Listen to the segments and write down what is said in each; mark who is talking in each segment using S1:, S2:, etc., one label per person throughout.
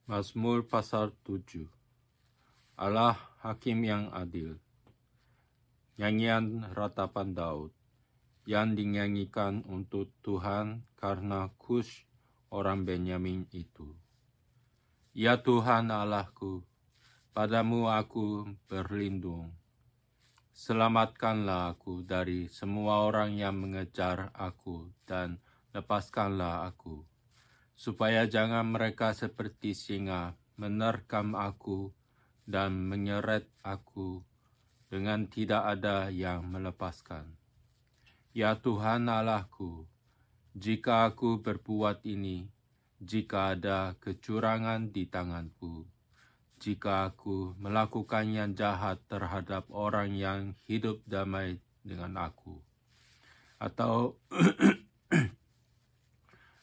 S1: Mazmur pasal 7. Allah Hakim yang adil. Nyanyian ratapan Daud yang dinyanyikan untuk Tuhan karena Kush orang Benyamin itu. Ya Tuhan Allahku, padamu aku berlindung. Selamatkanlah aku dari semua orang yang mengejar aku dan lepaskanlah aku, supaya jangan mereka seperti singa menerkam aku dan menyeret aku dengan tidak ada yang melepaskan. Ya Tuhan Allahku, jika aku berbuat ini, jika ada kecurangan di tanganku, jika aku melakukan yang jahat terhadap orang yang hidup damai dengan aku,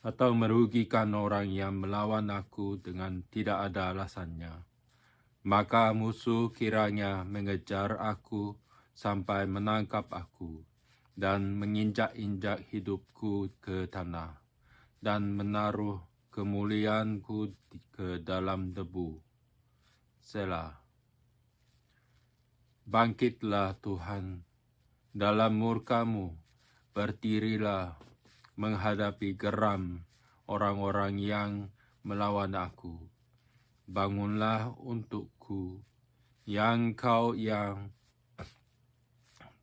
S1: atau merugikan orang yang melawan aku dengan tidak ada alasannya, maka musuh kiranya mengejar aku sampai menangkap aku dan menginjak-injak hidupku ke tanah dan menaruh kemuliaanku ke dalam debu. Selah. Bangkitlah Tuhan, dalam murka-Mu, berdirilah menghadapi geram orang-orang yang melawan aku. Bangunlah untukku, yang Kau yang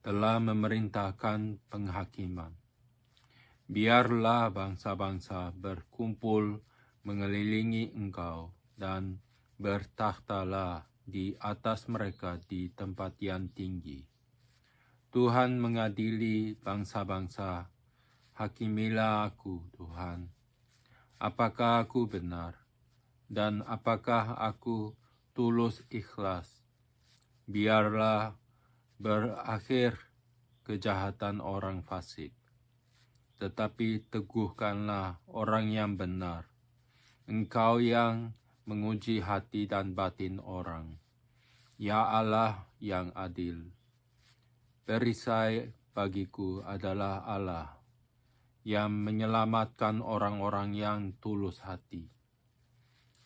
S1: telah memerintahkan penghakiman. Biarlah bangsa-bangsa berkumpul mengelilingi Engkau dan bertakhtalah di atas mereka di tempat yang tinggi. Tuhan mengadili bangsa-bangsa, hakimilah aku, Tuhan. Apakah aku benar, dan apakah aku tulus ikhlas? Biarlah berakhir kejahatan orang fasik, tetapi teguhkanlah orang yang benar. Engkau yang menguji hati dan batin orang, ya Allah yang adil. Perisai bagiku adalah Allah, yang menyelamatkan orang-orang yang tulus hati.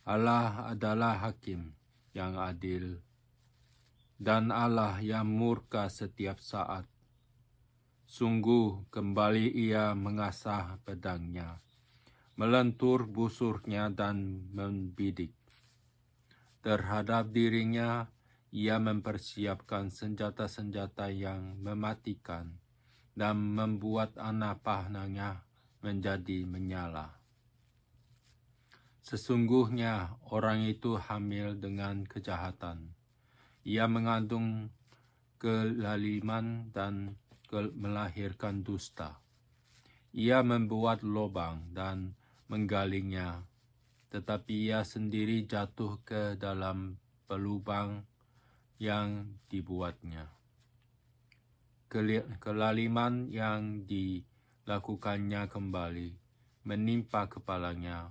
S1: Allah adalah hakim yang adil, dan Allah yang murka setiap saat. Sungguh kembali Ia mengasah pedangnya, melentur busurnya dan membidik. Terhadap dirinya, Ia mempersiapkan senjata-senjata yang mematikan dan membuat anak panahnya menjadi menyala. Sesungguhnya orang itu hamil dengan kejahatan. Ia mengandung kelaliman dan melahirkan dusta. Ia membuat lubang dan menggalinya, tetapi ia sendiri jatuh ke dalam pelubang yang dibuatnya. Kelaliman yang dilakukannya kembali menimpa kepalanya,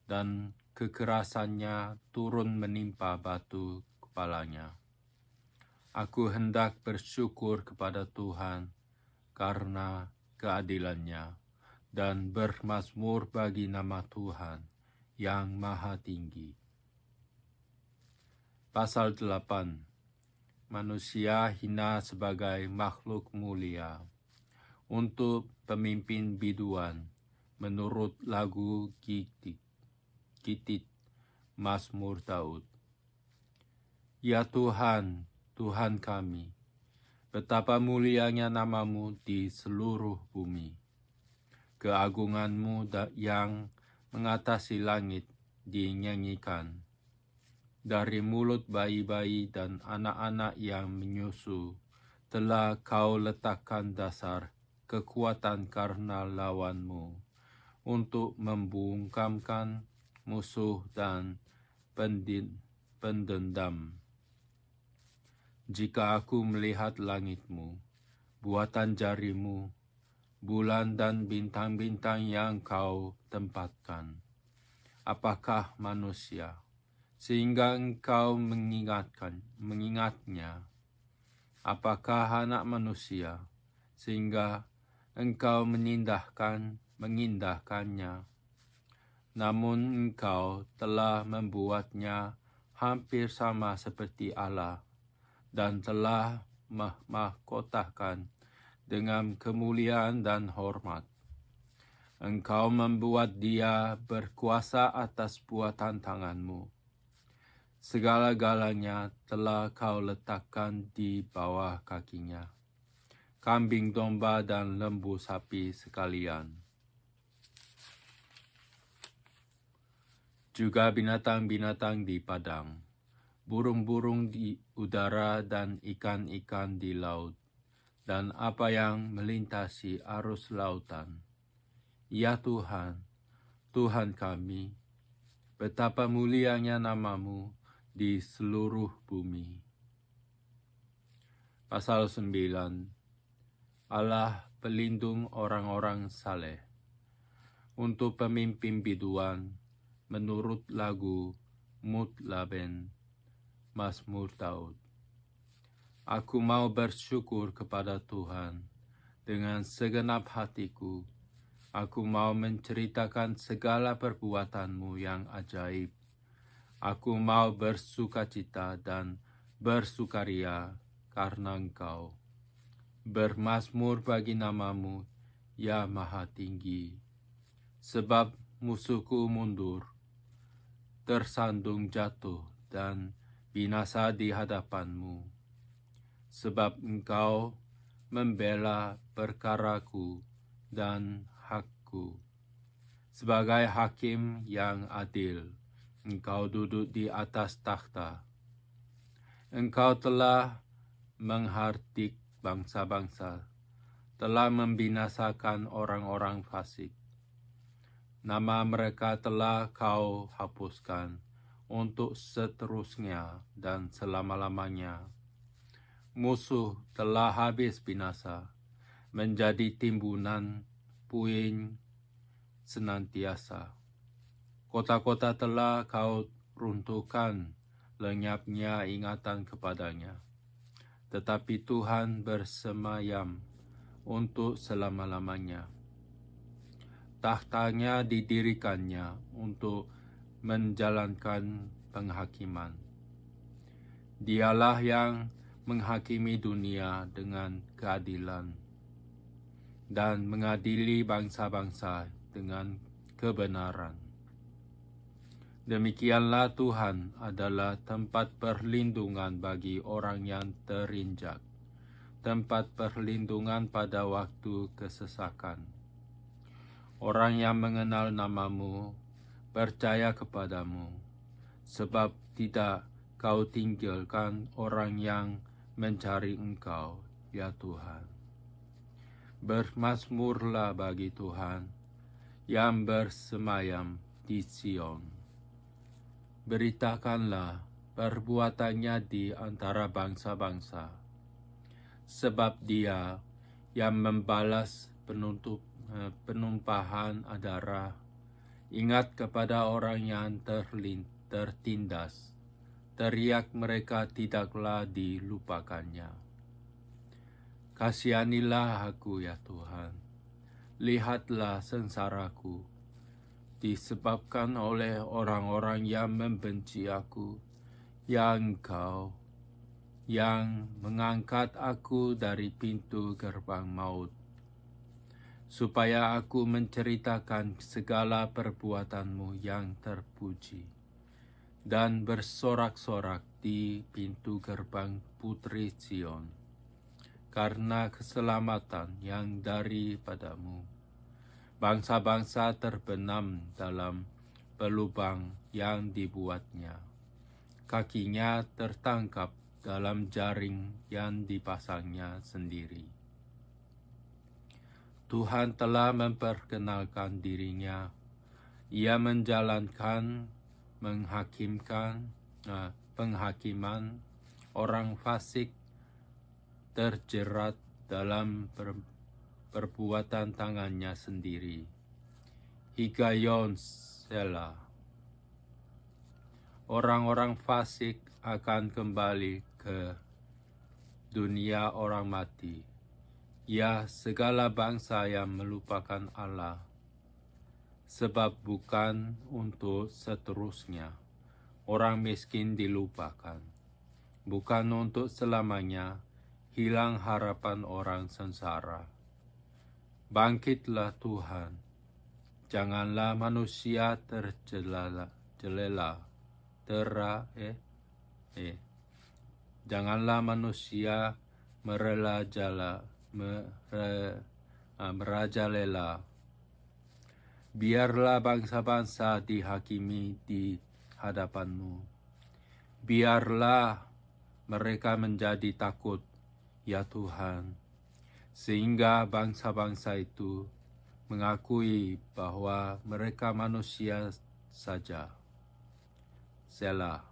S1: dan kekerasannya turun menimpa batu kepalanya. Aku hendak bersyukur kepada Tuhan karena keadilannya, dan bermazmur bagi nama Tuhan yang Maha Tinggi. Pasal 8. Manusia hina sebagai makhluk mulia. Untuk pemimpin biduan, menurut lagu Gitit Mazmur Daud. Ya Tuhan, Tuhan kami, betapa mulianya nama-Mu di seluruh bumi. Keagungan-Mu yang mengatasi langit dinyanyikan. Dari mulut bayi-bayi dan anak-anak yang menyusu, telah Kau letakkan dasar kekuatan karena lawan-Mu, untuk membungkamkan musuh dan pendendam. Jika aku melihat langit-Mu, buatan jari-Mu, bulan dan bintang-bintang yang Kau tempatkan, apakah manusia, sehingga Engkau mengingatnya? Apakah anak manusia, sehingga Engkau mengindahkannya? namun Engkau telah membuatnya hampir sama seperti Allah dan telah mahkotakan dengan kemuliaan dan hormat. Engkau membuat dia berkuasa atas buatan tanganmu. Segala-galanya telah kau letakkan di bawah kakinya, kambing domba dan lembu sapi sekalian. Juga binatang-binatang di padang, burung-burung di udara dan ikan-ikan di laut, dan apa yang melintasi arus lautan. Ya Tuhan, Tuhan kami, betapa mulianya nama-Mu di seluruh bumi. Pasal 9. Allah pelindung orang-orang saleh. Untuk pemimpin biduan, menurut lagu Mutlaben, Mazmur Daud. Aku mau bersyukur kepada Tuhan dengan segenap hatiku. Aku mau menceritakan segala perbuatan-Mu yang ajaib. Aku mau bersukacita dan bersukaria karena Engkau. Bermazmur bagi nama-Mu, ya Maha Tinggi. Sebab musuhku mundur, tersandung jatuh dan binasa di hadapan-Mu. Sebab Engkau membela perkaraku dan hakku. Sebagai hakim yang adil, Engkau duduk di atas takhta. Engkau telah menghardik bangsa-bangsa, telah membinasakan orang-orang fasik. Nama mereka telah Kau hapuskan untuk seterusnya dan selama-lamanya. Musuh telah habis binasa, menjadi timbunan puing senantiasa. Kota-kota telah Kau runtuhkan, lenyapnya ingatan kepadanya. Tetapi Tuhan bersemayam untuk selama-lamanya. Tahtanya didirikannya untuk menjalankan penghakiman. Dialah yang menghakimi dunia dengan keadilan dan mengadili bangsa-bangsa dengan kebenaran. Demikianlah Tuhan adalah tempat perlindungan bagi orang yang terinjak, tempat perlindungan pada waktu kesesakan. Orang yang mengenal nama-Mu percaya kepadamu, sebab tidak Kau tinggalkan orang yang mencari Engkau, ya Tuhan. Bermazmurlah bagi Tuhan yang bersemayam di Sion. Beritakanlah perbuatannya di antara bangsa-bangsa, sebab Dia yang membalas penumpahan darah, ingat kepada orang yang tertindas. Teriak mereka tidaklah dilupakannya. Kasihanilah aku, ya Tuhan. Lihatlah sengsaraku, disebabkan oleh orang-orang yang membenci aku, ya Engkau, yang mengangkat aku dari pintu gerbang maut, supaya aku menceritakan segala perbuatan-Mu yang terpuji, dan bersorak-sorak di pintu gerbang Putri Sion, karena keselamatan yang daripada-Mu. Bangsa-bangsa terbenam dalam pelubang yang dibuatnya. Kakinya tertangkap dalam jaring yang dipasangnya sendiri. Tuhan telah memperkenalkan dirinya. Ia menjalankan penghakiman orang fasik terjerat dalam perbuatan tangannya sendiri. Higayon Selah. Orang-orang fasik akan kembali ke dunia orang mati. Ya, segala bangsa yang melupakan Allah, sebab bukan untuk seterusnya orang miskin dilupakan, bukan untuk selamanya hilang harapan orang sengsara. Bangkitlah Tuhan, janganlah manusia janganlah manusia merajalela. Biarlah bangsa-bangsa dihakimi di hadapanmu. Biarlah mereka menjadi takut, ya Tuhan, sehingga bangsa-bangsa itu mengakui bahwa mereka manusia saja. Selah.